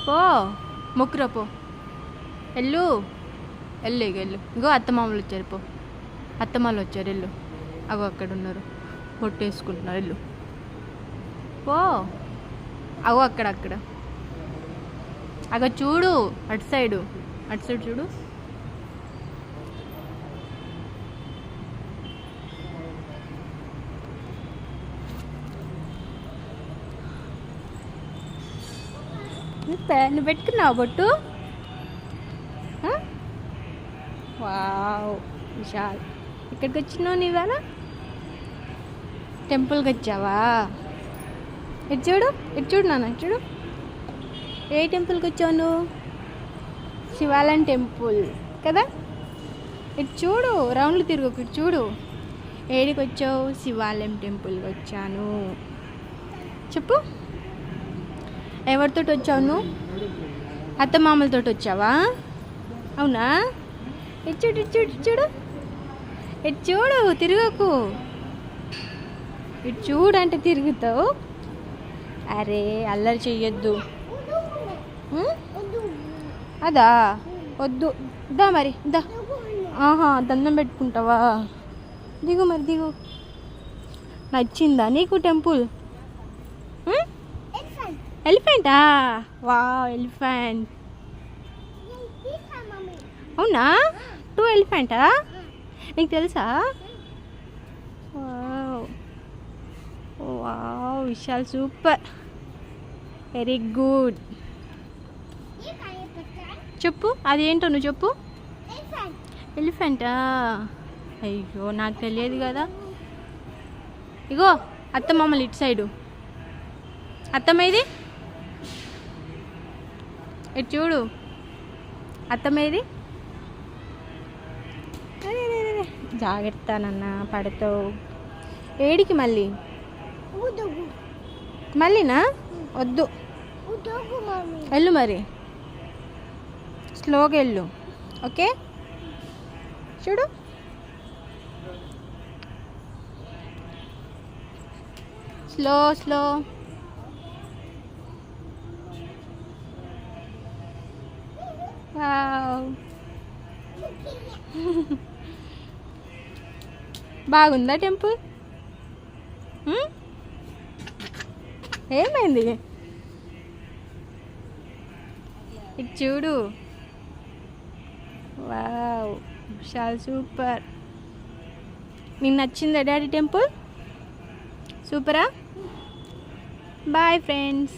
పో మొక్కురా పో. వెళ్ళు వెళ్ళు వెళ్ళు. ఇగో అత్తమామలు వచ్చారు, పో. అత్తమామలు వచ్చారు, వెళ్ళు. అగో అక్కడ ఉన్నారు, పొట్టేసుకుంటున్నారు, వెళ్ళు పో. అగో అక్కడ అగో చూడు, అటు సైడ్ చూడు. నువ్వు పెట్టుకున్నావు బొట్టు? వావ్ విశాల్, ఇక్కడికి వచ్చినావు నీ ఇవాళ? టెంపుల్కి వచ్చావా? ఇటు చూడు నాన్న, చూడు. ఏ టెంపుల్కి వచ్చావు నువ్వు? శివాలయం టెంపుల్ కదా. ఇటు చూడు, రౌండ్లు తిరుగు, ఇటు చూడు. ఏడికి వచ్చావు? శివాలయం టెంపుల్కి వచ్చాను. చెప్పు, ఎవరితో వచ్చావు నువ్వు? అత్తమామలతో వచ్చావా? అవునా? ఇటు చూడు, తిరగకు. ఇటు చూడు అంటే తిరుగుతావు. అరే అల్లరి చెయ్యొద్దు. అదా వద్దు, దా మరి దా. ఆహా, దండం పెట్టుకుంటావా? దిగు మరి, దిగు. నచ్చిందా నీకు టెంపుల్? ఎలిఫెంటా? వా ఎలిఫెంట్. అవునా? 2 ఎలిఫెంటా? నీకు తెలుసా? Wow Vishal, super, very good. చెప్పు, అదేంటో నువ్వు చెప్పు. ఎలిఫెంటా? అయ్యో నాకు తెలియదు కదా. ఇగో అత్తమామలు ఇటు సైడు. అత్తమ్మేది? ఇటు చూడు, అత్తమ్మేది? జాగ్రత్త నాన్న, పడతావు. ఏడికి మళ్ళీ? మళ్ళీనా? వద్దు, వెళ్ళు మరి, స్లోగా వెళ్ళు. ఓకే, చూడు. స్లో. వావ్ బాగుందా టెంపుల్? ఏమైంది? ఇటు చూడు. Wow Vishal, super. నీకు నచ్చిందా డాడీ టెంపుల్? సూపరా? Boy friends.